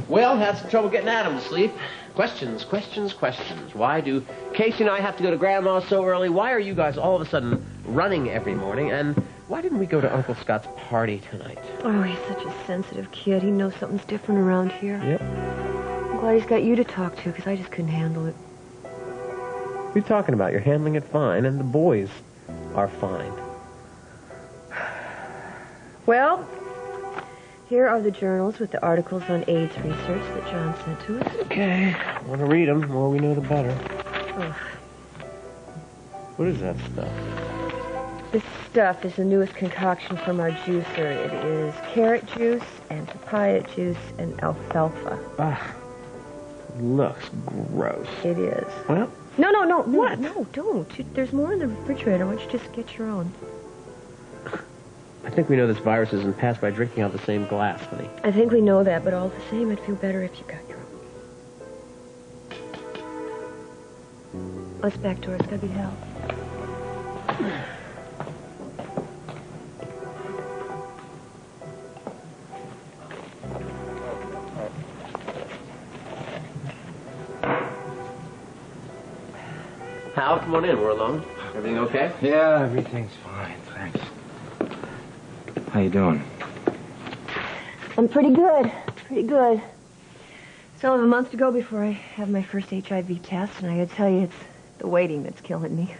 Well, had some trouble getting Adam to sleep. Questions. Why do Casey and I have to go to Grandma's so early? Why are you guys all of a sudden running every morning? And why didn't we go to Uncle Scott's party tonight? Oh, he's such a sensitive kid. He knows something's different around here. Yep. I'm glad he's got you to talk to, because I just couldn't handle it. What are you talking about? You're handling it fine, and the boys are fine. Well, here are the journals with the articles on AIDS research that John sent to us. Okay. I want to read them. The more we know, the better. Oh. What is that stuff? This stuff is the newest concoction from our juicer. It is carrot juice and papaya juice and alfalfa. Ah, looks gross. It is. Well, No. What? No, don't. There's more in the refrigerator. Why don't you just get your own? I think we know this virus isn't passed by drinking out of the same glass, honey. I think we know that, but all the same, I'd feel better if you got your own. Let's back doors. Gotta be hell. Hal, come on in. We're alone. Everything okay? Yeah, everything's fine, thanks. How you doing? I'm pretty good. Still have a month to go before I have my first HIV test, and I gotta tell you, it's the waiting that's killing me.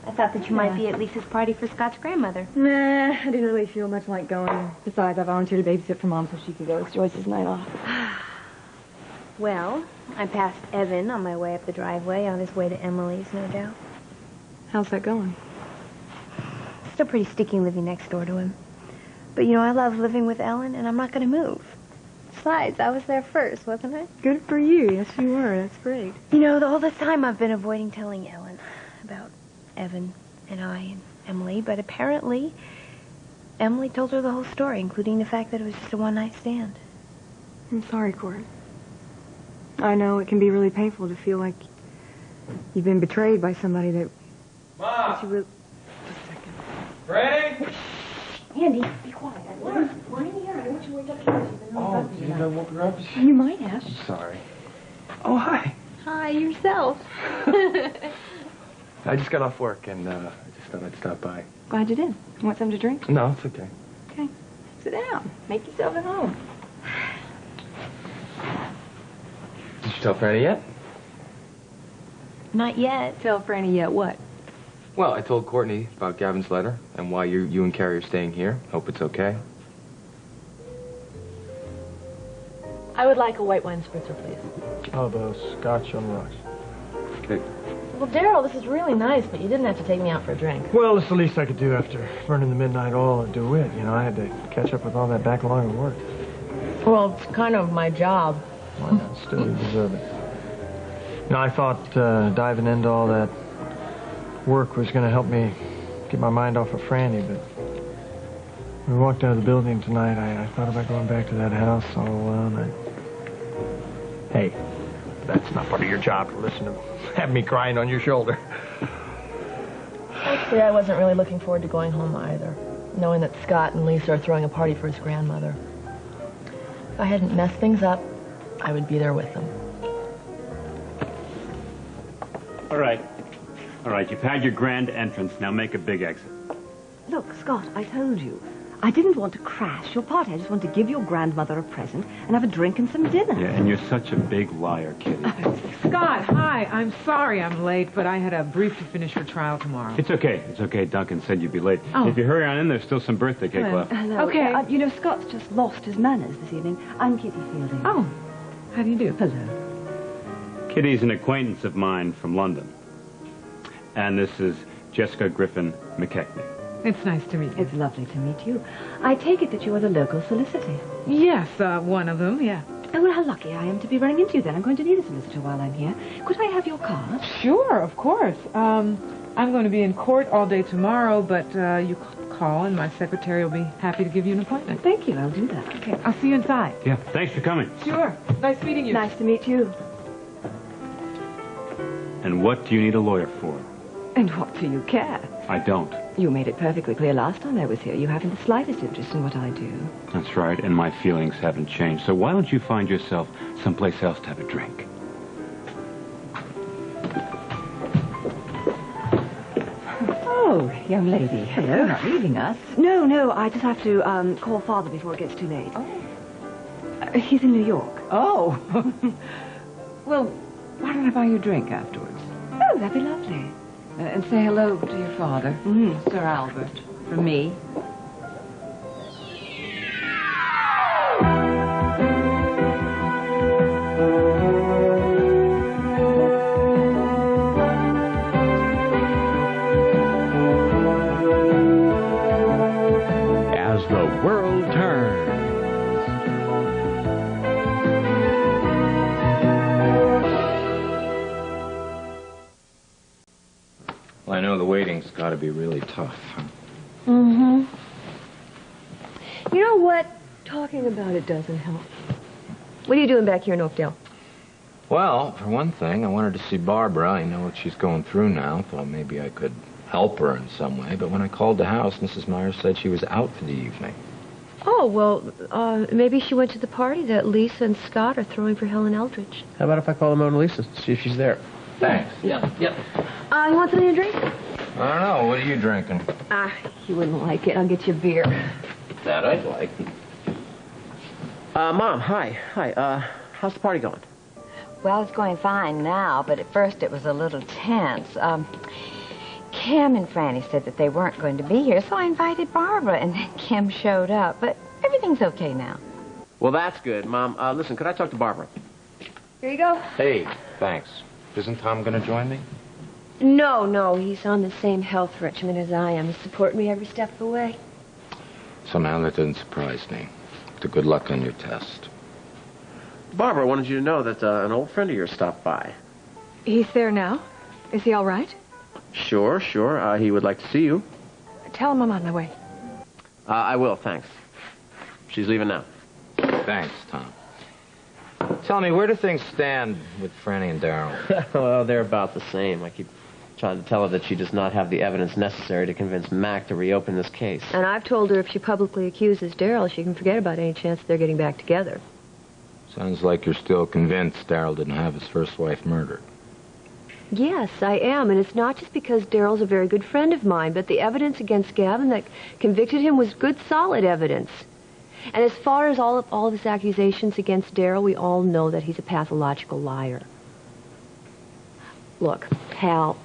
I thought that you might be at Lisa's party for Scott's grandmother. Nah, I didn't really feel much like going. Besides, I volunteered to babysit for Mom so she could go. It's Joyce's night off. Well, I passed Evan on my way up the driveway, on his way to Emily's, no doubt. How's that going? Still pretty sticky living next door to him. But, you know, I love living with Ellen, and I'm not going to move. Besides, I was there first, wasn't I? Good for you. Yes, you were. That's great. You know, all this time I've been avoiding telling Ellen about Evan and I and Emily, but apparently Emily told her the whole story, including the fact that it was just a one-night stand. I'm sorry, Court. I know it can be really painful to feel like you've been betrayed by somebody that... Mom! You really... Just a second. Frank! Andy, be quiet. Why in here? I want you to wake up Joyce. Oh, did I woke her up? You might have. I'm sorry. Oh, hi. Hi, yourself. I just got off work, and I just thought I'd stop by. Glad you did. You want something to drink? No, it's okay. Okay. Sit down. Make yourself at home. Did you tell Franny yet? Not yet. Tell Franny yet what? Well, I told Courtney about Gavin's letter and why you and Carrie are staying here. Hope it's okay. I would like a white wine spritzer, please. Oh, the scotch on the rocks. Okay. Well, Daryl, this is really nice, but you didn't have to take me out for a drink. Well, it's the least I could do after burning the midnight oil at DeWitt. You know, I had to catch up with all that backlog of work. Well, it's kind of my job. Why not? Still, you deserve it. You know, I thought diving into all that work was going to help me get my mind off of Franny, but when we walked out of the building tonight, I thought about going back to that house all alone. Hey, that's not part of your job to listen to have me crying on your shoulder. Actually, I wasn't really looking forward to going home either, knowing that Scott and Lisa are throwing a party for his grandmother. If I hadn't messed things up, I would be there with them. All right, you've had your grand entrance. Now make a big exit. Look, Scott, I told you. I didn't want to crash your party. I just wanted to give your grandmother a present and have a drink and some dinner. Yeah, and you're such a big liar, Kitty. Scott, hi. I'm sorry I'm late, but I had a brief to finish for trial tomorrow. It's okay. Duncan said you'd be late. Oh. If you hurry on in, there's still some birthday cake left. Hello. Okay. You know, Scott's just lost his manners this evening. I'm Kitty Fielding. Oh, how do you do? Hello. Kitty's an acquaintance of mine from London. And this is Jessica Griffin McKechnie. It's nice to meet you. It's lovely to meet you. I take it that you are the local solicitor. Yes, one of them, yeah. Oh, well, how lucky I am to be running into you then. I'm going to need a solicitor while I'm here. Could I have your card? Sure, of course. I'm going to be in court all day tomorrow, but you call and my secretary will be happy to give you an appointment. Thank you. I'll do that. Okay, I'll see you inside. Yeah, thanks for coming. Sure. Nice meeting you. Nice to meet you. And what do you need a lawyer for? And what do you care? I don't. You made it perfectly clear last time I was here. You haven't the slightest interest in what I do. That's right, and my feelings haven't changed. So why don't you find yourself someplace else to have a drink? Oh, young lady. Hello. You're not leaving us. No, I just have to call Father before it gets too late. Oh. He's in New York. Oh. Well, why don't I buy you a drink afterwards? Oh, that'd be lovely. And say hello to your father, Sir Albert, from me. As the world turns. Well, I know the waiting's got to be really tough. Huh? Mm-hmm. You know what? Talking about it doesn't help. What are you doing back here in Oakdale? Well, for one thing, I wanted to see Barbara. I know what she's going through now. Thought maybe I could help her in some way. But when I called the house, Mrs. Myers said she was out for the evening. Oh, well, maybe she went to the party that Lisa and Scott are throwing for Helen Eldridge. How about if I call the Mona Lisa to see if she's there? Thanks. Yep. You want something to drink? I don't know. What are you drinking? You wouldn't like it. I'll get you a beer. That I'd like. Mom, hi. How's the party going? Well, it's going fine now, but at first it was a little tense. Kim and Franny said that they weren't going to be here, so I invited Barbara, and then Kim showed up. But everything's okay now. Well, that's good, Mom. Listen, could I talk to Barbara? Here you go. Hey, thanks. Isn't Tom going to join me? No, he's on the same health regimen as I am. He's supporting me every step of the way. Somehow that doesn't surprise me. So good luck on your test. Barbara wanted you to know that an old friend of yours stopped by. He's there now? Is he all right? Sure. He would like to see you. Tell him I'm on my way. I will, thanks. She's leaving now. Thanks, Tom. Tell me, where do things stand with Franny and Darryl? Well, they're about the same. I keep trying to tell her that she does not have the evidence necessary to convince Mac to reopen this case. And I've told her if she publicly accuses Darryl, she can forget about any chance they're getting back together. Sounds like you're still convinced Darryl didn't have his first wife murdered. Yes, I am, and it's not just because Darryl's a very good friend of mine, but the evidence against Gavin that convicted him was good, solid evidence. And as far as all of his accusations against Darryl, we all know that he's a pathological liar. Look, Hal,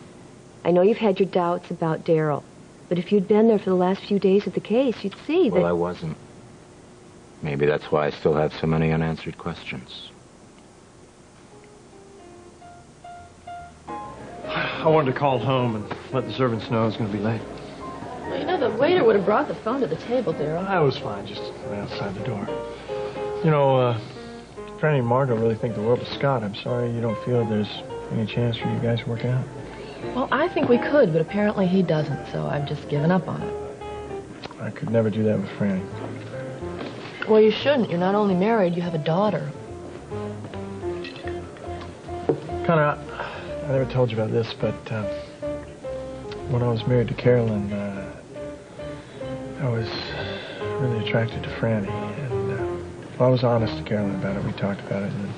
I know you've had your doubts about Darryl, but if you'd been there for the last few days of the case, you'd see that... Well, I wasn't. Maybe that's why I still have so many unanswered questions. I wanted to call home and let the servants know I was going to be late. Well, you know, the waiter would have brought the phone to the table, Darryl. I was fine, just right outside the door. You know, Franny and Margot really think the world of Scott. I'm sorry you don't feel there's any chance for you guys to work out. Well, I think we could, but apparently he doesn't, so I've just given up on it. I could never do that with Franny. Well, you shouldn't. You're not only married, you have a daughter. I never told you about this, but when I was married to Carolyn, I was really attracted to Franny. And I was honest to Carolyn about it. We talked about it, and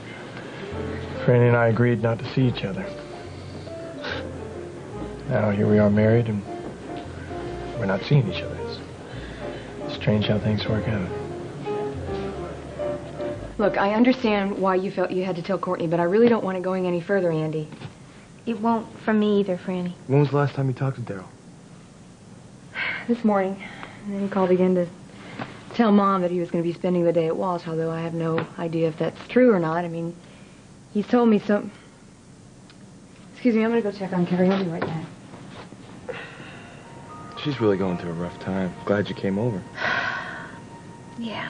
Franny and I agreed not to see each other. Now here we are married, and we're not seeing each other. It's strange how things work out. Look, I understand why you felt you had to tell Courtney, but I really don't want it going any further, Andy. It won't from me either, Franny. When was the last time you talked to Darryl? This morning. And then he called again to tell Mom that he was going to be spending the day at Walsh, although I have no idea if that's true or not. I mean, he's told me some... Excuse me, I'm going to go check on Carrie. I'll be right back. She's really going through a rough time. Glad you came over. Yeah.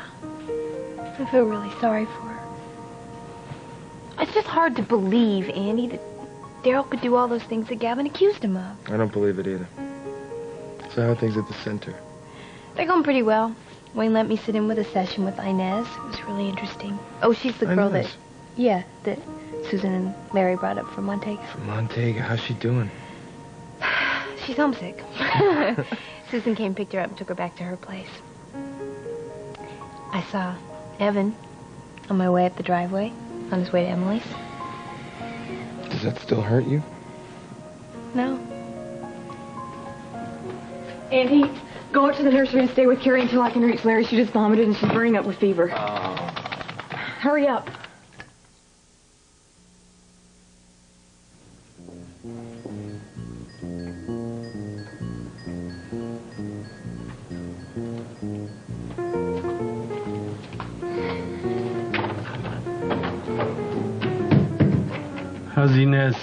I feel really sorry for her. It's just hard to believe, Andy, that Darryl could do all those things that Gavin accused him of. I don't believe it either. So how are things at the center? They're going pretty well. Wayne let me sit in with a session with Inez. It was really interesting. Oh, she's the girl Inez? that Susan and Larry brought up from Montega. From Montega, how's she doing? She's homesick. Susan came, picked her up, and took her back to her place. I saw Evan on my way up the driveway, on his way to Emily's. Does that still hurt you? No. Andy, go up to the nursery and stay with Carrie until I can reach Larry. She just vomited and she's burning up with fever. Hurry up. How's Inez?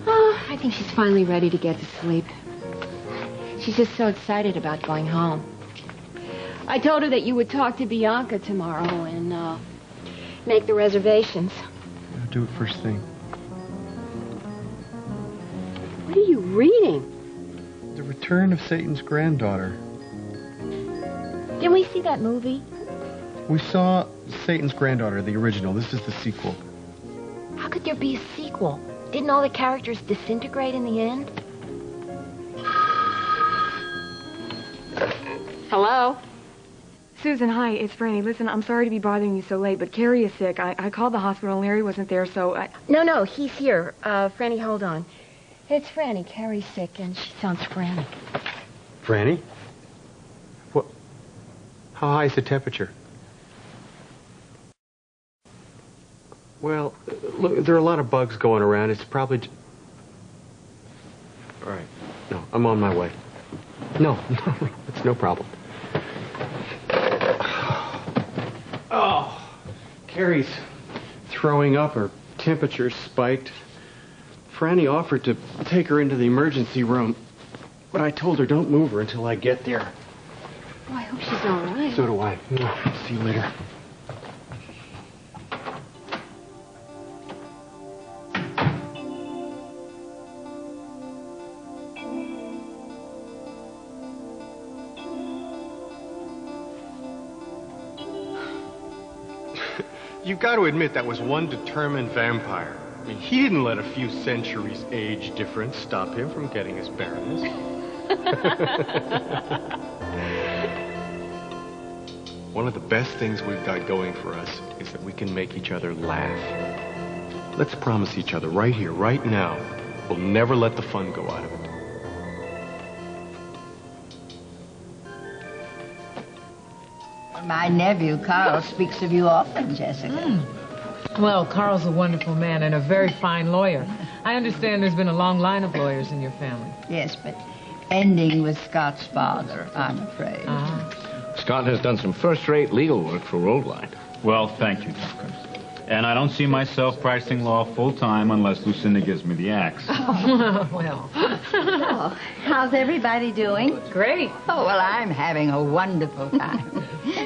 Oh, I think she's finally ready to get to sleep. She's just so excited about going home. I told her that you would talk to Bianca tomorrow and make the reservations. I'll do it first thing. What are you reading? The Return of Satan's Granddaughter. Didn't we see that movie? We saw Satan's Granddaughter, the original. This is the sequel. How could there be a sequel? Didn't all the characters disintegrate in the end? Hello? Susan, hi, it's Franny. Listen, I'm sorry to be bothering you so late, but Carrie is sick. I called the hospital and Larry wasn't there, so I... No, he's here. Franny, hold on. It's Franny. Carrie's sick, and she sounds frantic. Franny? What? How high is the temperature? Well, look, there are a lot of bugs going around. It's probably... All right. No, I'm on my way. No, it's no problem. Oh, Carrie's throwing up. Her temperature's spiked. Franny offered to take her into the emergency room, but I told her don't move her until I get there. Oh, I hope she's all right. So do I. See you later. You've got to admit that was one determined vampire. I mean, he didn't let a few centuries age difference stop him from getting his baroness. One of the best things we've got going for us is that we can make each other laugh. Let's promise each other right here, right now, we'll never let the fun go out of it. My nephew, Carl, speaks of you often, Jessica. Well, Carl's a wonderful man and a very fine lawyer. I understand there's been a long line of lawyers in your family. Yes, but ending with Scott's father, I'm afraid. Scott has done some first-rate legal work for Roadline. Well, thank you, Duncan. And I don't see myself practicing law full-time unless Lucinda gives me the axe. Well. Oh, how's everybody doing? Great. Oh, well, I'm having a wonderful time.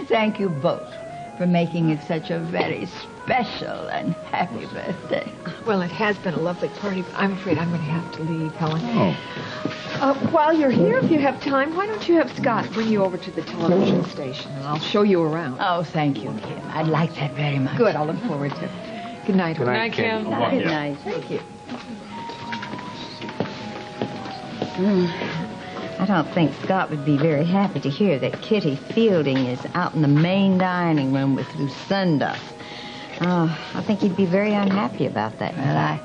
Thank you both for making it such a very special and happy birthday. Well, it has been a lovely party, but I'm afraid I'm going to have to leave, Helen. Oh. While you're here, if you have time, why don't you have Scott bring you over to the television station, and I'll show you around. Oh, thank you, Kim. I'd like that very much. Good, I'll look forward to it. Good night. Good night, Kim. Good night. Thank you. I don't think Scott would be very happy to hear that Kitty Fielding is out in the main dining room with Lucinda. Oh, I think he'd be very unhappy about that. Well,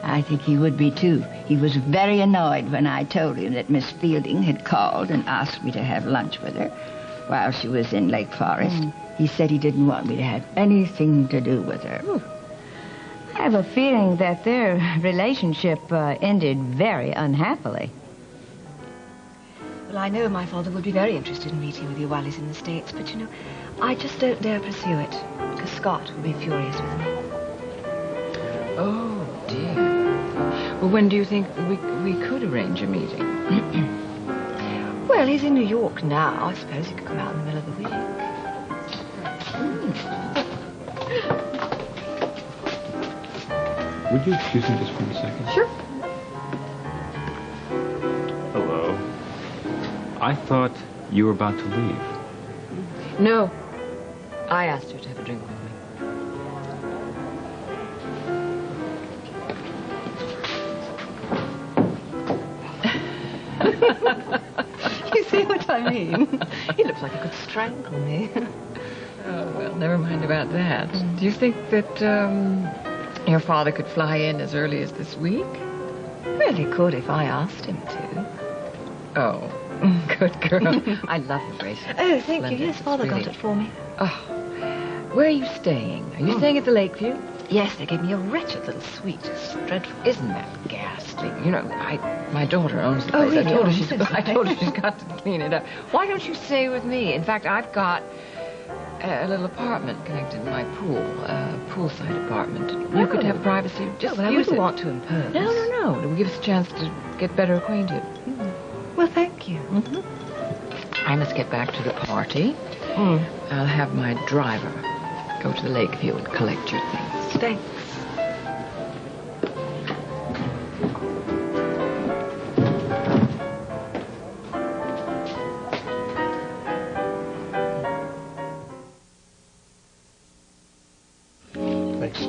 I think he would be, too. He was very annoyed when I told him that Miss Fielding had called and asked me to have lunch with her while she was in Lake Forest. He said he didn't want me to have anything to do with her. I have a feeling that their relationship ended very unhappily. Well, I know my father would be very interested in meeting with you while he's in the States, but, you know, I just don't dare pursue it, because Scott will be furious with me. Oh, dear. Well, when do you think we could arrange a meeting? Well, he's in New York now. I suppose he could come out in the middle of the week. Would you excuse me just for a second? Sure. Hello. I thought you were about to leave. No. I asked her to have a drink with me. You see what I mean? He looks like he could strangle me. Oh, well, never mind about that. Do you think that your father could fly in as early as this week? Well, he could if I asked him to. Oh, good girl. I love the bracelet. Oh, thank Splendid. you. Yes, Father It's got really- it for me. Oh, where are you staying? Are you staying at the Lakeview? Yes, they gave me a wretched little suite. It's dreadful. Isn't that ghastly? You know, my daughter owns the Oh, place. really? I told her Oh, she's that's I told her she's got to clean it up. Why don't you stay with me? In fact, I've got a little apartment connected to my poolside apartment. You could have privacy. Just but I use wouldn't it. want to impose. No. It will give us a chance to get better acquainted. Well, thank you. I must get back to the party. I'll have my driver go to the Lakeview and collect your things. Thanks. Thanks.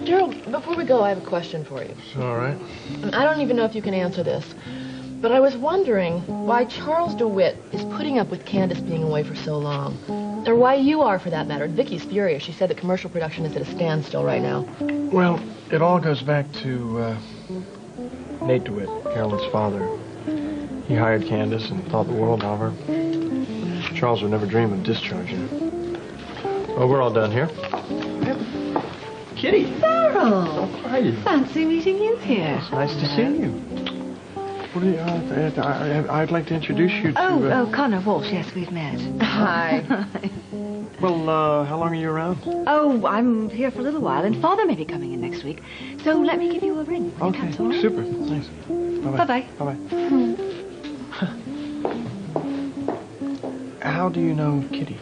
Gerald, before we go, I have a question for you. All right. And I don't even know if you can answer this, but I was wondering why Charles DeWitt is putting up with Candace being away for so long. Or why you are, for that matter. Vicky's furious. She said that commercial production is at a standstill right now. Well, it all goes back to Nate DeWitt, Carolyn's father. He hired Candace and thought the world of her. Charles would never dream of discharging her. Well, we're all done here. Kitty. Darryl! How you? Fancy meeting you here. It's nice to see you. What do you, I'd like to introduce you to... Oh, Connor Walsh. Yes, we've met. Hi. Well, how long are you around? Oh, I'm here for a little while, and Father may be coming in next week. So let me give you a ring. Okay, That's all right? super. Thanks. Bye-bye. Bye-bye. How do you know Kitty?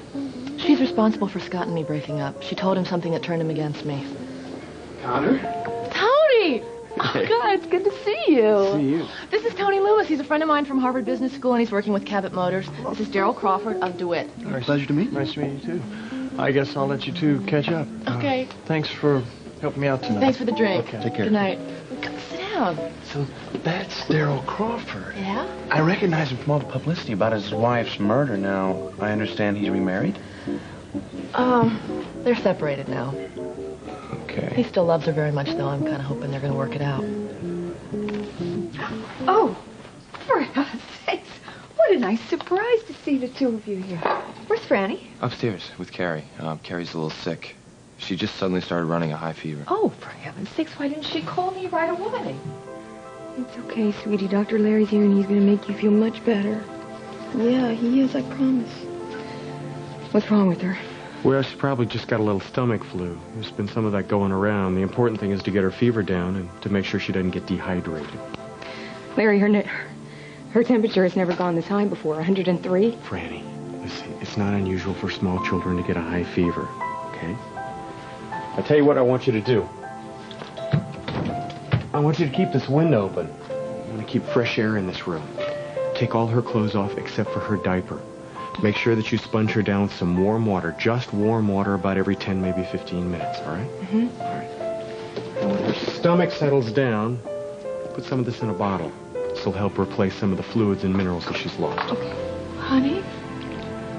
She's responsible for Scott and me breaking up. She told him something that turned him against me. Connor? Tony! Oh, God, it's good to see you. See you. This is Tony Lewis. He's a friend of mine from Harvard Business School, and he's working with Cabot Motors. This is Daryl Crawford of DeWitt. Pleasure to meet you. Nice to meet you, too. I guess I'll let you two catch up. Okay. Thanks for helping me out tonight. Thanks for the drink. Okay. Take care. Good night. Come sit down. So that's Daryl Crawford. Yeah? I recognize him from all the publicity about his wife's murder. Now, I understand he's remarried? They're separated now. He Okay. still loves her very much, though. I'm kind of hoping they're going to work it out. Oh, for heaven's sakes. What a nice surprise to see the two of you here. Where's Franny? Upstairs with Carrie. Carrie's a little sick. She just suddenly started running a high fever. Oh, for heaven's sakes, why didn't she call me right away? It's okay, sweetie. Dr. Larry's here, and he's going to make you feel much better. Yeah, he is, I promise. What's wrong with her? Well, she's probably just got a little stomach flu. There's been some of that going around. The important thing is to get her fever down and to make sure she doesn't get dehydrated. Larry, her temperature has never gone this high before, 103. Franny, listen, it's not unusual for small children to get a high fever, okay? I'll tell you what I want you to do. I want you to keep this window open. I want to keep fresh air in this room. Take all her clothes off except for her diaper. Make sure that you sponge her down with some warm water, just warm water about every 10, maybe 15 minutes, all right? Mm-hmm. All right. And when her stomach settles down, put some of this in a bottle. This will help replace some of the fluids and minerals that she's lost. Honey?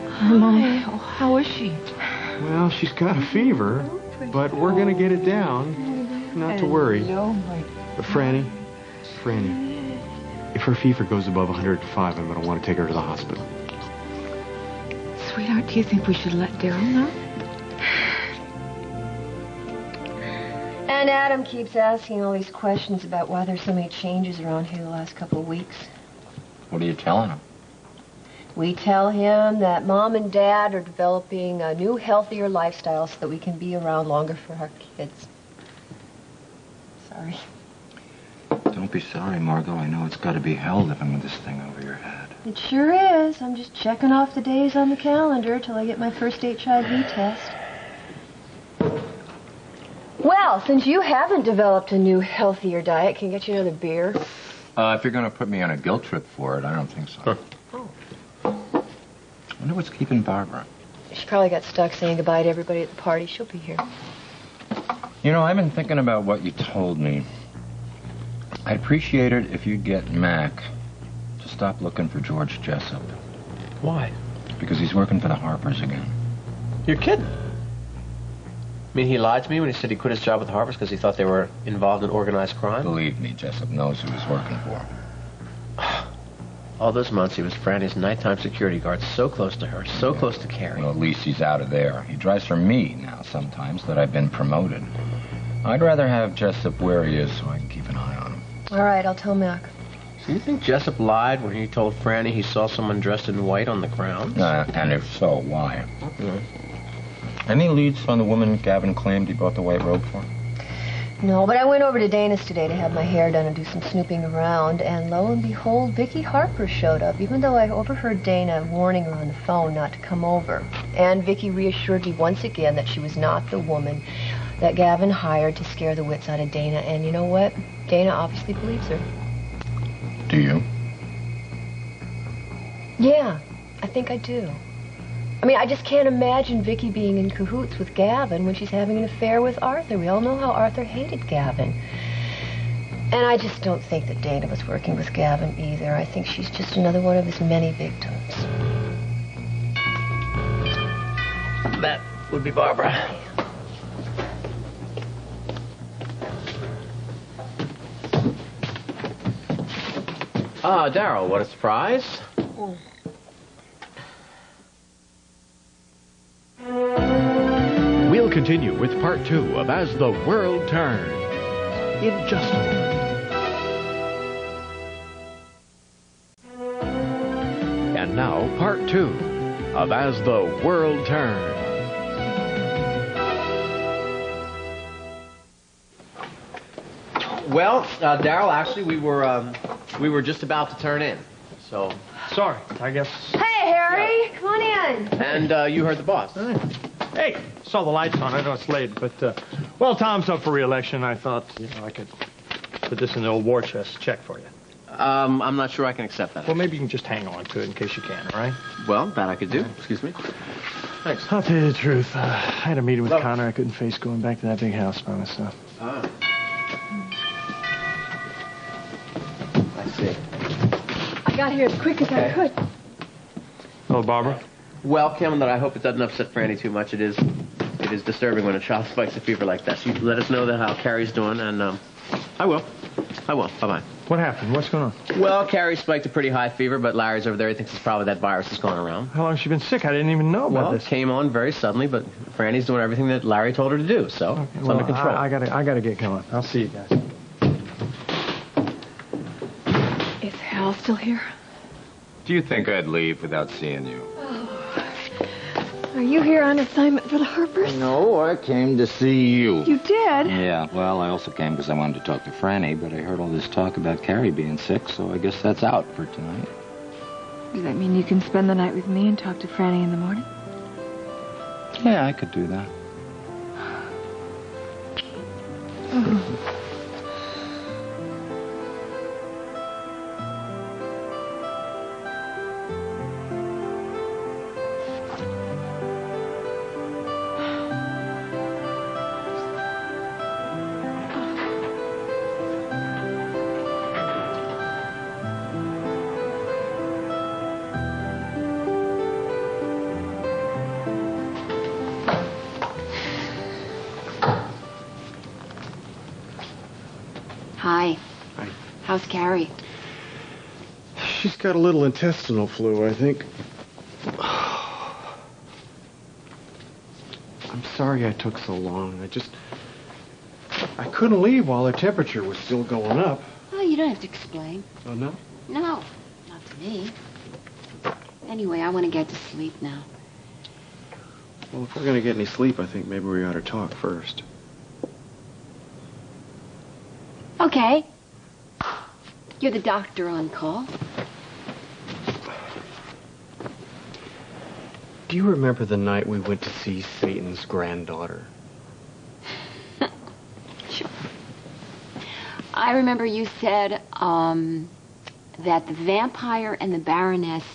Hi. Oh, how is she? Well, she's got a fever, but we're going to get it down. Not to worry. But Franny, if her fever goes above 105, I'm going to want to take her to the hospital. Sweetheart, do you think we should let Daryl know? And Adam keeps asking all these questions about why there's so many changes around here the last couple of weeks. What are you telling him? We tell him that Mom and Dad are developing a new, healthier lifestyle so that we can be around longer for our kids. Sorry. Don't be sorry, Margot. I know it's got to be hell living with this thing over your head. It sure is. I'm just checking off the days on the calendar till I get my first HIV test. Well, since you haven't developed a new, healthier diet, can I get you another beer? If you're going to put me on a guilt trip for it, I don't think so. Oh. I wonder what's keeping Barbara. She probably got stuck saying goodbye to everybody at the party. She'll be here. You know, I've been thinking about what you told me. I'd appreciate it if you'd get Mac to stop looking for George Jessup. Why? Because he's working for the Harpers again. You're kidding. I mean, he lied to me when he said he quit his job with the Harpers because he thought they were involved in organized crime? Believe me, Jessup knows who he's working for. All those months he was Franny's nighttime security guard, so close to her, so close to Carrie. Well, at least he's out of there. He drives for me now sometimes that I've been promoted. I'd rather have Jessup where he is so I can keep an eye on him. All right, I'll tell Mac. So you think Jessup lied when he told Franny he saw someone dressed in white on the grounds? And if so, why? Any leads on the woman Gavin claimed he bought the white robe for? No, but I went over to Dana's today to have my hair done and do some snooping around, and lo and behold, Vicky Harper showed up, even though I overheard Dana warning her on the phone not to come over. And Vicky reassured me once again that she was not the woman that Gavin hired to scare the wits out of Dana, and you know what? Dana obviously believes her. Do you? Yeah, I think I do. I mean, I just can't imagine Vicky being in cahoots with Gavin when she's having an affair with Arthur. We all know how Arthur hated Gavin. And I just don't think that Dana was working with Gavin either. I think she's just another one of his many victims. That would be Barbara. Ah, Daryl, what a surprise. We'll continue with part 2 of As the World Turns in just a moment. And now, part 2 of As the World Turns. Well, Daryl, actually, we were just about to turn in, so... Sorry, I guess. Hey, Harry, come on in. And you heard the boss. Hey, saw the lights on. I know it's late, but, well, Tom's up for re-election. I thought, I could put this in the old war chest check for you. I'm not sure I can accept that. Well, maybe you can just hang on to it in case you can, all right? Well, that I could do. Excuse me. Thanks. I'll tell you the truth. I had a meeting with Connor. I couldn't face going back to that big house by myself. Ah. I see. I got here as quick as I could. Hello, Barbara. Well, Kim, that I hope it doesn't upset Franny too much. It is disturbing when a child spikes a fever like that. So you let us know how Carrie's doing, and I will. Bye-bye. What happened? What's going on? Well, Carrie spiked a pretty high fever, but Larry's over there. He thinks it's probably that virus that's going around. How long has she been sick? I didn't even know about this. Well, it came on very suddenly, but Franny's doing everything that Larry told her to do, so it's under control. I gotta get going. I'll see you guys. Is Hal still here? Do you think I'd leave without seeing you? Are you here on assignment for the Harpers? No, I came to see you. You did? Yeah, well, I also came because I wanted to talk to Franny, but I heard all this talk about Carrie being sick, so I guess that's out for tonight. Does that mean you can spend the night with me and talk to Franny in the morning? Yeah, I could do that. Hi. Hi. How's Carrie? She's got a little intestinal flu, I think. I'm sorry I took so long. I couldn't leave while her temperature was still going up. Oh, you don't have to explain. Oh, no? No, not to me. Anyway, I want to get to sleep now. Well, if we're going to get any sleep, I think maybe we ought to talk first. Okay. You're the doctor on call. Do you remember the night we went to see Satan's granddaughter? Sure. I remember you said that the vampire and the Baroness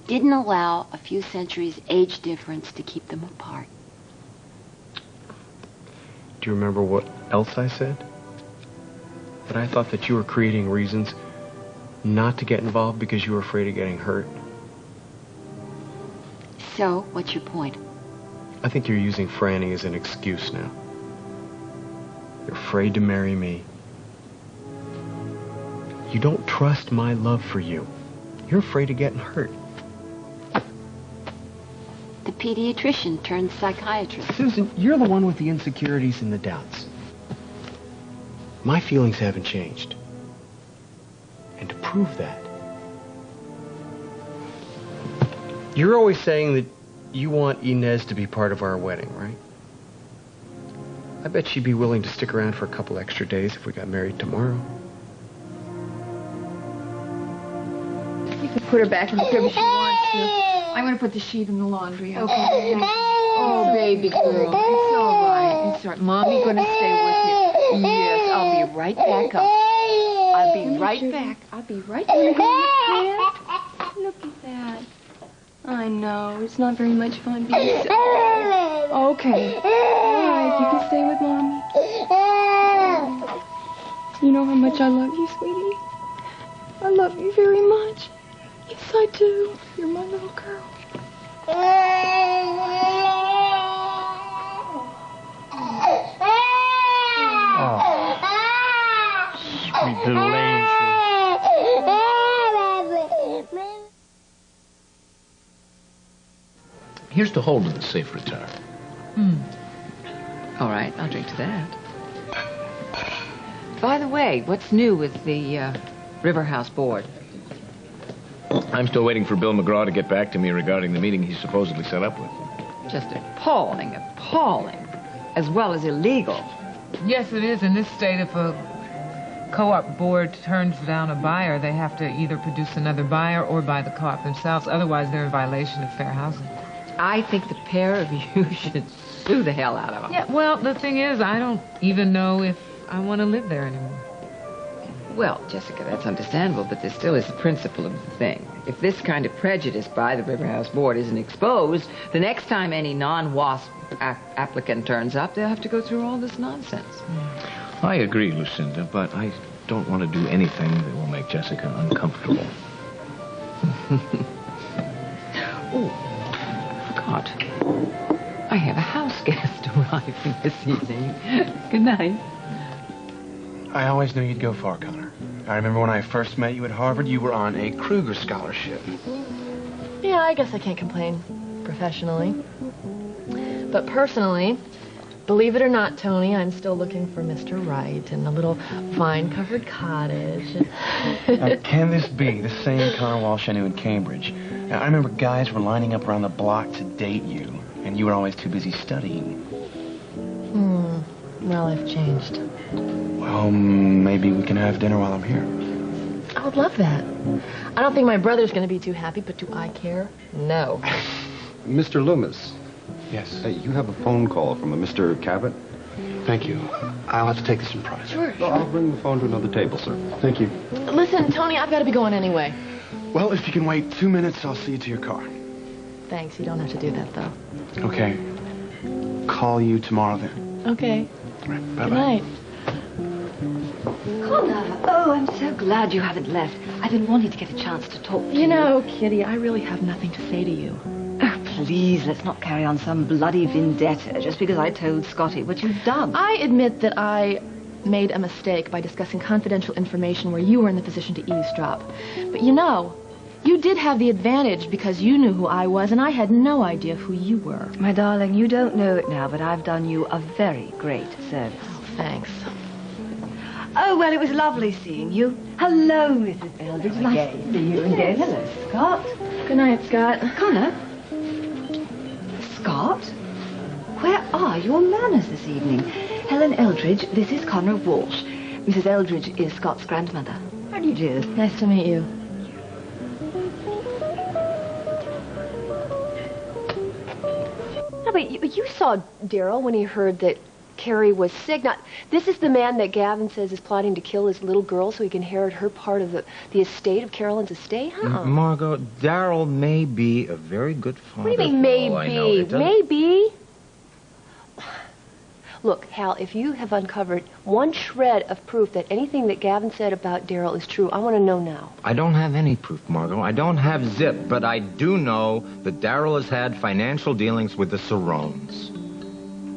didn't allow a few centuries age difference to keep them apart. Do you remember what else I said? That I thought that you were creating reasons not to get involved because you were afraid of getting hurt. So, what's your point? I think you're using Franny as an excuse now. You're afraid to marry me. You don't trust my love for you. You're afraid of getting hurt. The pediatrician turned psychiatrist. Susan, you're the one with the insecurities and the doubts. My feelings haven't changed. And to prove that, you're always saying that you want Inez to be part of our wedding, right? I bet she'd be willing to stick around for a couple extra days if we got married tomorrow. You could put her back in the crib if she wants to. I'm going to put the sheet in the laundry. Okay. Oh, baby girl. It's all right. It's all right. Mommy's going to stay with you. Yes, I'll be right back up. I'll be right back. I'll be right back. Look at that. I know. It's not very much fun being so... Okay. All right. You can stay with Mommy. You know how much I love you, sweetie? I love you very much. Yes, I do. You're my little girl. Oh, sweet little angel. Here's the hold of the safe retire. All right, I'll drink to that. By the way, what's new with the River House board? I'm still waiting for Bill McGraw to get back to me regarding the meeting he's supposedly set up with. Just appalling, as well as illegal. Yes, it is. In this state, if a co-op board turns down a buyer, they have to either produce another buyer or buy the co-op themselves. Otherwise, they're in violation of fair housing. I think the pair of you should sue the hell out of them. Yeah, well, the thing is, I don't even know if I want to live there anymore. Well, Jessica, that's understandable, but there still is the principle of the thing. If this kind of prejudice by the River House board isn't exposed, the next time any non-WASP applicant turns up, they'll have to go through all this nonsense. I agree, Lucinda, but I don't want to do anything that will make Jessica uncomfortable. Oh, forgot. I have a house guest arriving this evening. Good night. I always knew you'd go far, Connor. I remember when I first met you at Harvard, you were on a Kruger scholarship. Yeah, I guess I can't complain professionally. But personally, believe it or not, Tony, I'm still looking for Mr. Right in a little vine-covered cottage. Now, can this be the same Connor Walsh I knew in Cambridge? Now, I remember guys were lining up around the block to date you, and you were always too busy studying. Well, I've changed. Well, maybe we can have dinner while I'm here. I would love that. I don't think my brother's going to be too happy, but do I care? No. Mr. Loomis. Yes? You have a phone call from a Mr. Cabot? Thank you. I'll have to take this in private. Sure. I'll bring the phone to another table, sir. Thank you. Listen, Tony, I've got to be going anyway. Well, if you can wait 2 minutes, I'll see you to your car. Thanks. You don't have to do that, though. Okay. Call you tomorrow then. Okay. All right. Bye-bye. Good night. Connor, oh, I'm so glad you haven't left. I've been wanting to get a chance to talk to you. You know, Kitty, I really have nothing to say to you. Oh, please, let's not carry on some bloody vendetta just because I told Scotty what you've done. I admit that I made a mistake by discussing confidential information where you were in the position to eavesdrop. But you know, you did have the advantage because you knew who I was, and I had no idea who you were. My darling, you don't know it now, but I've done you a very great service. Oh, thanks. Oh, well, it was lovely seeing you. Hello, Mrs. Eldridge. Nice to see you again. Hello, Scott. Good night, Scott. Connor? Scott? Where are your manners this evening? Helen Eldridge, this is Connor Walsh. Mrs. Eldridge is Scott's grandmother. How do you do? Nice to meet you. No, but you saw Daryl when he heard that Carrie was sick. Now, this is the man that Gavin says is plotting to kill his little girl so he can inherit her part of the estate of Carolyn's estate, huh? Margot, Daryl may be a very good father. What do you mean, maybe? Maybe? Look, Hal, if you have uncovered one shred of proof that anything that Gavin said about Daryl is true, I want to know now. I don't have any proof, Margot. I don't have zip, but I do know that Daryl has had financial dealings with the Cerrones.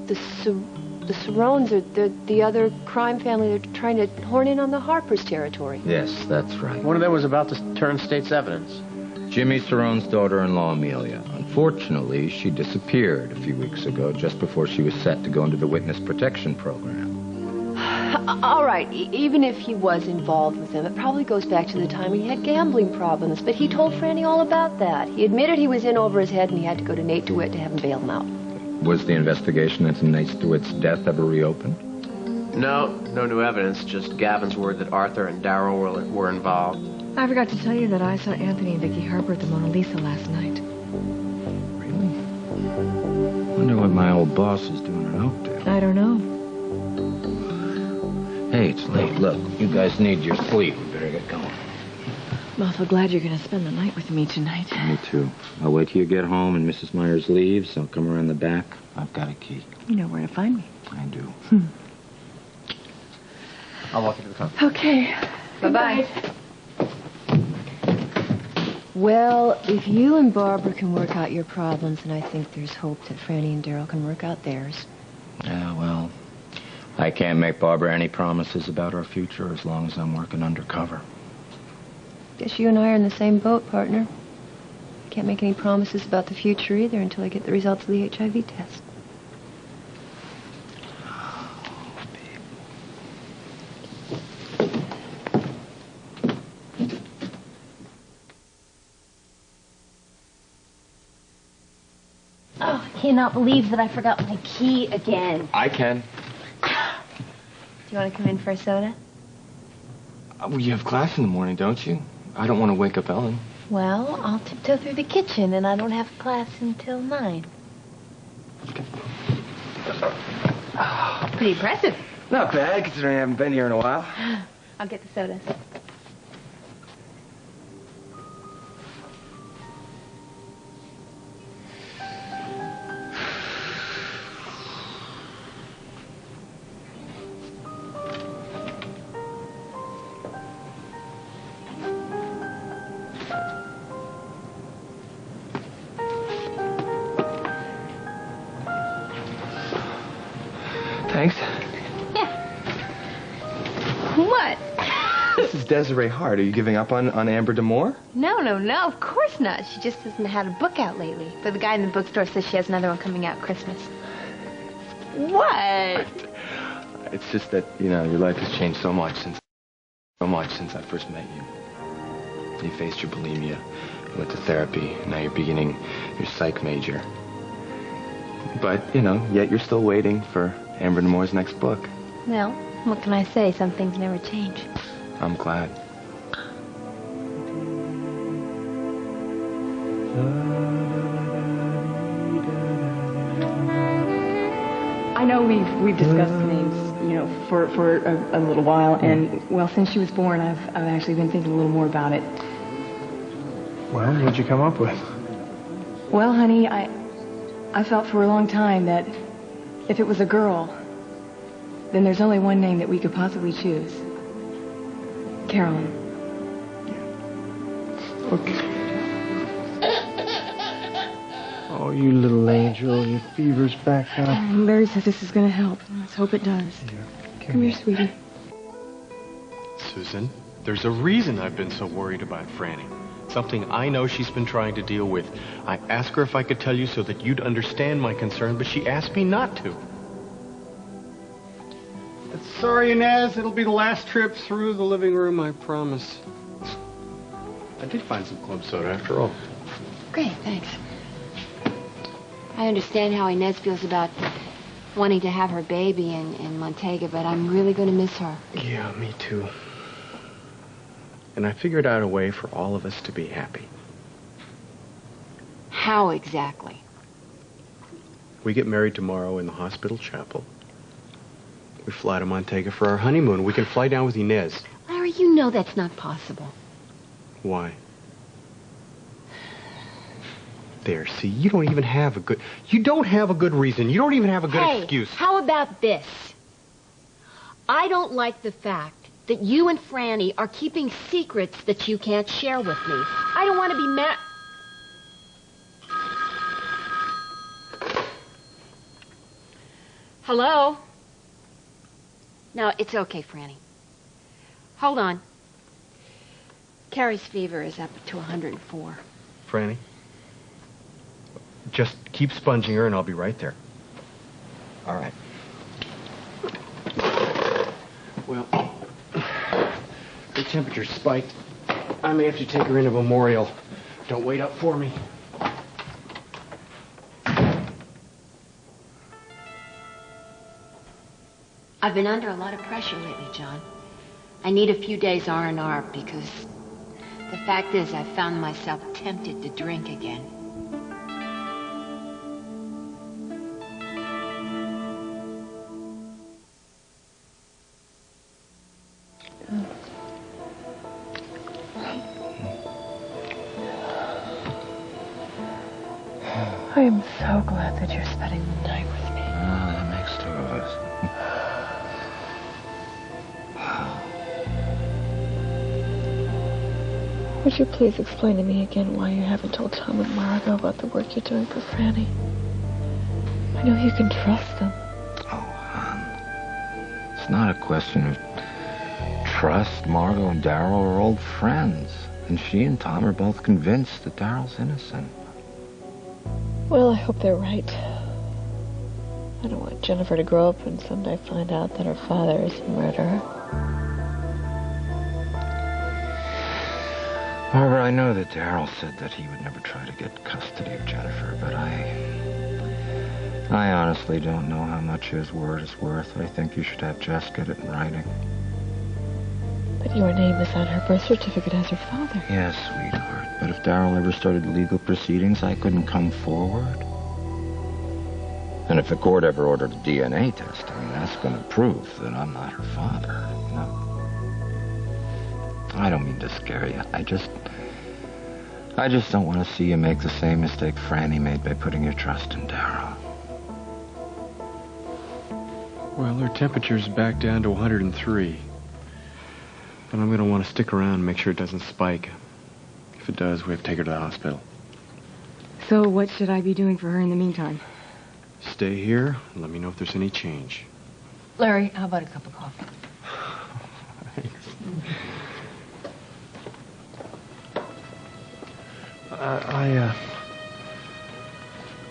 The Cerrones are the other crime family. They're trying to horn in on the Harper's territory. Yes, that's right. One of them was about to turn state's evidence. Jimmy Cerrone's daughter-in-law, Amelia. Unfortunately, she disappeared a few weeks ago, just before she was set to go into the witness protection program. All right, even if he was involved with them, it probably goes back to the time he had gambling problems. But he told Franny all about that. He admitted he was in over his head and he had to go to Nate DeWitt to have him bail him out. Was the investigation into Nate DeWitt's death ever reopened? No new evidence, just Gavin's word that Arthur and Daryl were involved. I forgot to tell you that I saw Anthony and Vicky Harper at the Mona Lisa last night. Wonder what my old boss is doing in Oakdale. I don't know. Hey, it's late. Look, you guys need your sleep. We better get going. I'm awful glad you're going to spend the night with me tonight. Me too. I'll wait till you get home and Mrs. Myers leaves. I'll come around the back. I've got a key. You know where to find me. I do. I'll walk you to the car. Okay. Bye-bye. Well, if you and Barbara can work out your problems, then I think there's hope that Franny and Daryl can work out theirs. Yeah, well, I can't make Barbara any promises about our future as long as I'm working undercover. Guess you and I are in the same boat, partner. Can't make any promises about the future either until I get the results of the HIV test. Oh, I cannot believe that I forgot my key again. I can. Do you want to come in for a soda? Well, you have class in the morning, don't you? I don't want to wake up Ellen. Well, I'll tiptoe through the kitchen, and I don't have class until 9. Pretty impressive. Not bad, considering I haven't been here in a while. I'll get the sodas. Thanks. Yeah. What? This is Desiree Hart. Are you giving up on Amber Demore? No, of course not. She just hasn't had a book out lately. But the guy in the bookstore says she has another one coming out Christmas. What? It's just that, you know, your life has changed so much since I first met you. You faced your bulimia, you went to therapy, now you're beginning your psych major. But, you know, yet you're still waiting for Amber Demore's next book. Well, what can I say? Some things never change. I'm glad. I know we've discussed names, you know, for a little while, and, well, since she was born, I've actually been thinking a little more about it. Well, what'd you come up with? Well, honey, I felt for a long time that if it was a girl, then there's only one name that we could possibly choose. Carolyn. Okay. Oh, you little angel, your fever's back up. Larry says this is going to help. Let's hope it does. Yeah, Come here, sweetie. Susan, there's a reason I've been so worried about Franny. Something I know she's been trying to deal with. I asked her if I could tell you so that you'd understand my concern, but she asked me not to. Sorry, Inez. It'll be the last trip through the living room, I promise. I did find some club soda after all. Great, thanks. I understand how Inez feels about wanting to have her baby in Montega, but I'm really going to miss her. Yeah, me too. And I figured out a way for all of us to be happy. How exactly? We get married tomorrow in the hospital chapel. We fly to Montega for our honeymoon. We can fly down with Inez. Larry, you know that's not possible. Why? There, see, you don't even have a good... You don't have a good reason. You don't even have a good excuse. How about this? I don't like the fact that you and Franny are keeping secrets that you can't share with me. I don't want to be mad... Hello? No, it's okay, Franny. Hold on. Carrie's fever is up to 104. Franny, just keep sponging her and I'll be right there. All right. Well, her temperature's spiked. I may have to take her into Memorial. Don't wait up for me. I've been under a lot of pressure lately, John. I need a few days R&R because the fact is I've found myself tempted to drink again. I am so glad that you're spending the night with me. That makes two of us. Would you please explain to me again why you haven't told Tom and Margot about the work you're doing for Franny? I know you can trust them. It's not a question of trust. Margot and Darryl are old friends, and she and Tom are both convinced that Darryl's innocent. Well, I hope they're right. I don't want Jennifer to grow up and someday find out that her father is a murderer. Barbara, I know that Darryl said that he would never try to get custody of Jennifer, but I honestly don't know how much his word is worth. I think you should have Jess get it in writing. But your name is on her birth certificate as her father. Yes, sweetheart. But if Darryl ever started legal proceedings, I couldn't come forward. And if the court ever ordered a DNA test, I mean, that's going to prove that I'm not her father, you know? I don't mean to scare you. I just don't want to see you make the same mistake Franny made by putting your trust in Darryl. Well, her temperature's back down to 103. But I'm going to want to stick around and make sure it doesn't spike. If it does, we have to take her to the hospital. So what should I be doing for her in the meantime? Stay here and let me know if there's any change. Larry, how about a cup of coffee?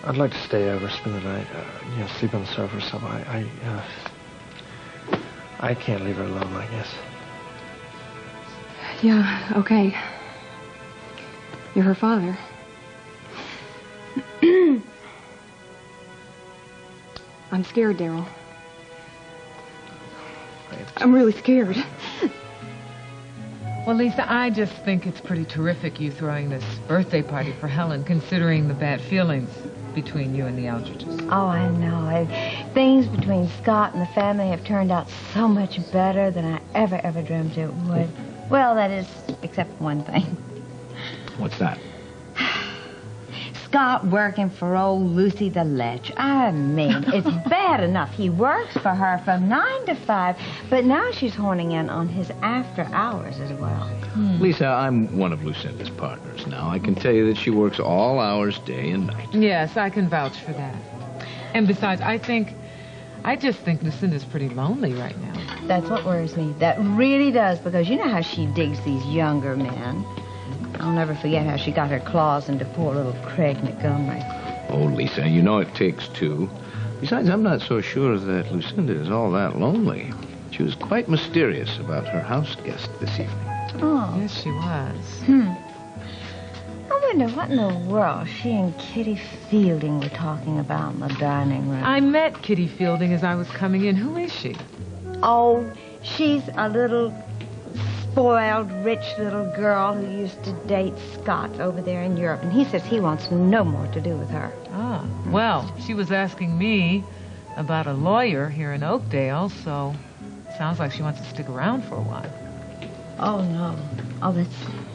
I'd like to stay over, spend the night, sleep on the sofa or something. I can't leave her alone, I guess. Yeah, okay. You're her father. I'm scared, Darryl. I'm really scared. Well, Lisa, I just think it's pretty terrific you throwing this birthday party for Helen, considering the bad feelings between you and the Aldriches. Oh, I know. Things between Scott and the family have turned out so much better than I ever dreamed it would. Well, that is, except for one thing. What's that? Scott working for old Lucy the Lech. I mean, it's bad enough he works for her from 9 to 5, but now she's horning in on his after hours as well. Lisa, I'm one of Lucinda's partners now. I can tell you that she works all hours, day and night. Yes, I can vouch for that. And besides, I just think Lucinda's pretty lonely right now. That's what worries me. That really does, because you know how she digs these younger men. I'll never forget how she got her claws into poor little Craig Montgomery. Oh, Lisa, you know it takes two. Besides, I'm not so sure that Lucinda is all that lonely. She was quite mysterious about her house guest this evening. Oh. Yes, she was. I wonder what in the world she and Kitty Fielding were talking about in the dining room. I met Kitty Fielding as I was coming in. Who is she? Oh, she's a little spoiled, rich little girl who used to date Scott over there in Europe, and he says he wants no more to do with her. Ah, well, she was asking me about a lawyer here in Oakdale, so sounds like she wants to stick around for a while. Oh, no. Oh,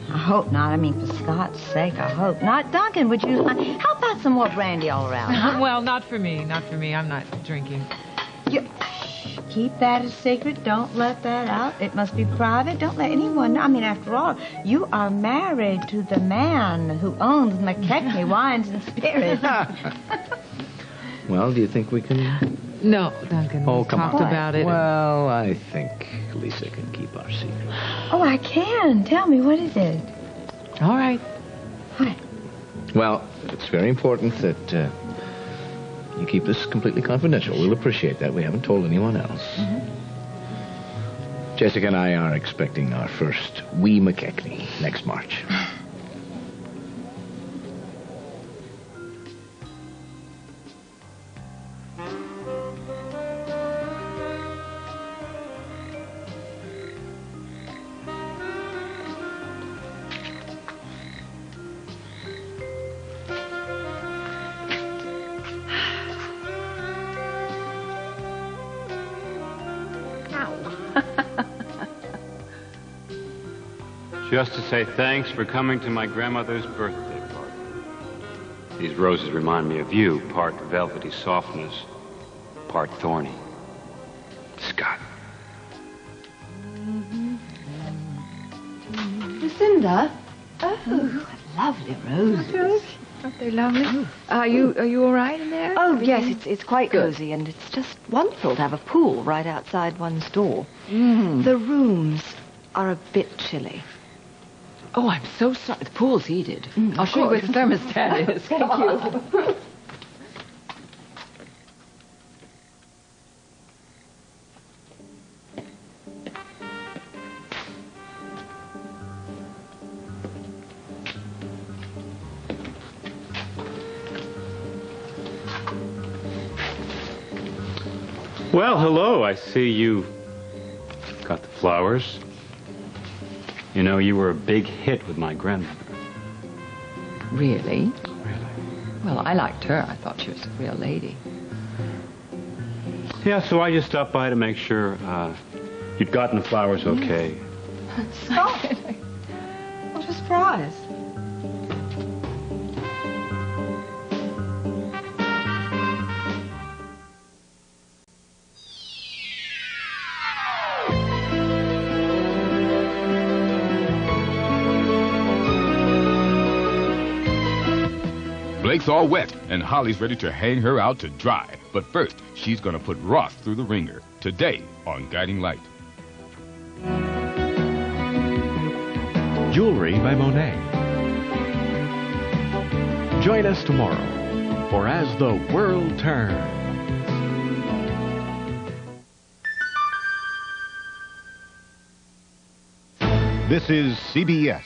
I hope not. I mean, for Scott's sake, I hope not. Duncan, would you... how about some more brandy all around? Huh? Well, not for me. Not for me. I'm not drinking. Keep that a secret. Don't let that out. It must be private. Don't let anyone know. I mean, after all, you are married to the man who owns McKechnie Wines and Spirits. Well, do you think we can... No, Duncan. Oh, We come talked on. about it. Well, I think Lisa can keep our secret. Oh, I can. Tell me, what is it? All right. Well, it's very important that you keep this completely confidential. We'll appreciate that. We haven't told anyone else. Jessica and I are expecting our first wee McKechnie next March. Just to say thanks for coming to my grandmother's birthday party. These roses remind me of you, part velvety softness, part thorny. Scott. Lucinda? Oh, lovely roses. Aren't they lovely? Are you all right in there? Oh, yes, it's quite cozy, and it's just wonderful to have a pool right outside one's door. The rooms are a bit chilly. Oh, I'm so sorry. The pool's heated. I'll of show you where course. the thermostat is. Thank Come you. on. Well, hello. I see you got the flowers. You know, you were a big hit with my grandmother. Really? Well, I liked her. I thought she was a real lady. Yeah, so I just stopped by to make sure you'd gotten the flowers okay. Scott! What a surprise. Blake's all wet, and Holly's ready to hang her out to dry. But first, she's gonna put Ross through the ringer. Today on Guiding Light. Jewelry by Monet. Join us tomorrow for As the World Turns. This is CBS.